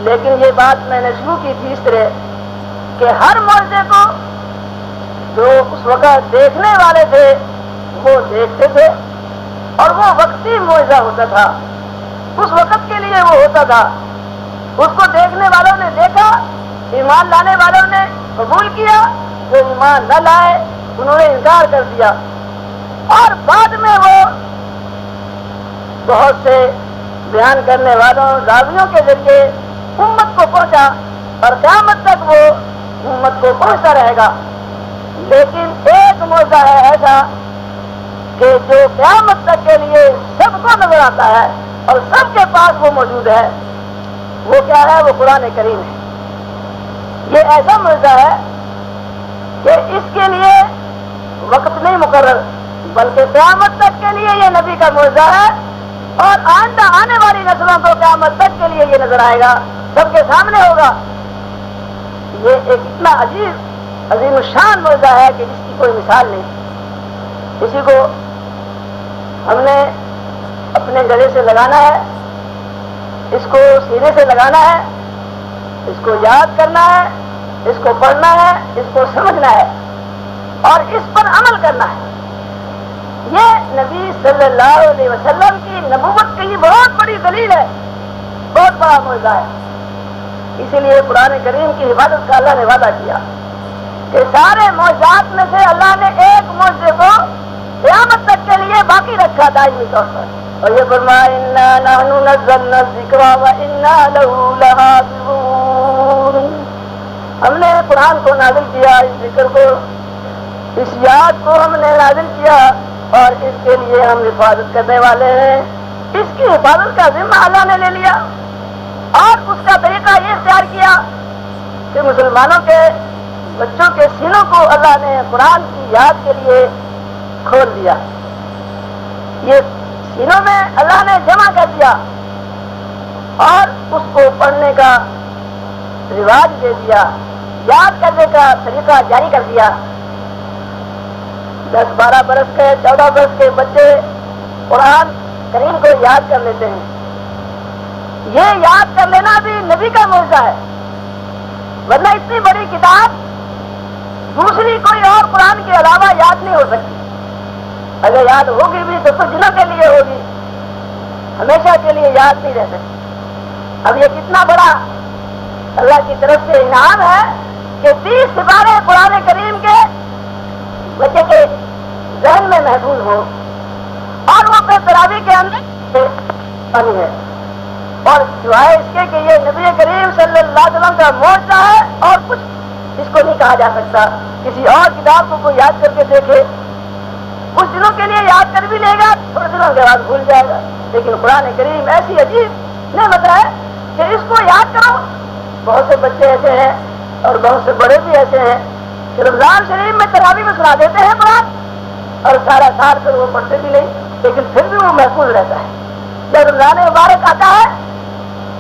لیکن یہ بات میں نے شروع کی تھی اس طرح کہ ہر معجزے کو جو اس وقت دیکھنے والے تھے وہ دیکھتے تھے اور وہ وقتی معجزہ ہوتا تھا، اس وقت کے لیے وہ ہوتا تھا. اس کو دیکھنے والوں نے دیکھا، ایمان لانے والوں نے قبول کیا، جو ایمان نہ لائے انہوں نے انکار کر دیا. اور بعد میں وہ بہت سے بیان کرنے والوں راویوں کے ذریعے امت کو پہنچا اور قیامت تک وہ امت کو پہنچتا رہے گا. لیکن ایک معجزہ ہے ایسا کہ جو قیامت تک کے لیے سب کو نظر آتا ہے اور سب کے پاس وہ موجود ہے. وہ کیا ہے؟ وہ قرآن کریم ہے. یہ ایسا معجزہ ہے کہ اس کے لیے وقت نہیں مقرر، بلکہ قیامت تک کے لیے یہ نبی کا معجزہ ہے اور آئندہ آنے والی نسلوں کو قیامت تک کے لیے یہ نظر آئے گا، سب کے سامنے ہوگا. یہ ایک اتنا عظیم الشان معجزہ ہے کہ جس کی کوئی مثال نہیں. اسی کو ہم نے اپنے گلے سے لگانا ہے، اس کو سینے سے لگانا ہے، اس کو یاد کرنا ہے، اس کو پڑھنا ہے، اس کو سمجھنا ہے اور اس پر عمل کرنا ہے. یہ نبی صلی اللہ علیہ وسلم کی نبوت کی بہت بڑی دلیل ہے، بہت بڑا معجزہ ہے. اسی لیے قرآن کریم کی حفاظت کا اللہ نے وعدہ کیا کہ سارے معجزات میں سے اللہ نے ایک معجزے کو قیامت تک کے لیے باقی رکھا دائمی طور پر. اور یہ فرمایا انا نحن نزلنا الذکر وانا له لحافظون. ہم نے قرآن کو نازل کیا، اس ذکر کو، اس یاد کو ہم نے نازل کیا اور اس کے لیے ہم حفاظت کرنے والے ہیں. اس کی حفاظت کا ذمہ اللہ نے لے لیا اور اس کا طریقہ یہ اختیار کیا کہ مسلمانوں کے بچوں کے سینوں کو اللہ نے قرآن کی یاد کے لیے کھول دیا. یہ سینوں میں اللہ نے جمع کر دیا اور اس کو پڑھنے کا رواج دے دیا، یاد کرنے کا طریقہ جاری کر دیا. 10-12 برس کے 14 برس کے بچے قرآن کریم کو یاد کر لیتے ہیں. یہ یاد کر لینا بھی نبی کا معجزہ ہے، ورنہ اتنی بڑی کتاب دوسری کوئی اور قرآن کے علاوہ یاد نہیں ہو سکتی. اگر یاد ہوگی بھی تو کچھ دنوں کے لیے ہوگی، ہمیشہ کے لیے یاد نہیں رہ سکتی. اب یہ کتنا بڑا اللہ کی طرف سے انعام ہے کہ 30 سپارے قرآن کریم کے بچے کے ذہن میں محفوظ ہو اور وہ پھر تراویح کے اندر پڑھی ہے. اور سوائے اس کے کہ یہ نبی کریم صلی اللہ علیہ وسلم کا معجزہ ہے اور کچھ اس کو نہیں کہا جا سکتا. کسی اور کتاب کو کوئی یاد کر کے دیکھے کچھ دنوں کے لیے یاد کر بھی لے گا، تھوڑے دنوں کے بعد بھول جائے گا. لیکن قرآن کریم ایسی عجیب نعمت ہے کہ اس کو یاد کرو. بہت سے بچے ایسے ہیں اور بہت سے بڑے بھی ایسے ہیں کہ رمضان شریف میں تراویح میں سنا دیتے ہیں قرآن اور سارا سال پھر وہ پڑھتے بھی نہیں، لیکن پھر بھی وہ محفوظ رہتا ہے. جب رمضان مبارک آتا ہے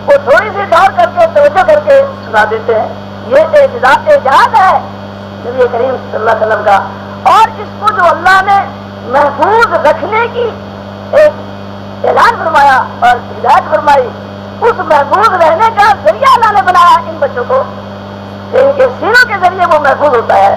وہ تھوڑی سی دور کر کے توجہ کر کے سنا دیتے ہیں. یہ اعجاز ہے نبی کریم صلی اللہ علیہ وسلم کا. اور اس کو جو اللہ نے محفوظ رکھنے کی ایک اعلان فرمایا اور ہدایت فرمائی، اس محفوظ رہنے کا ذریعہ اللہ نے بنایا ان بچوں کو کہ ان کے سینوں کے ذریعے وہ محفوظ ہوتا ہے.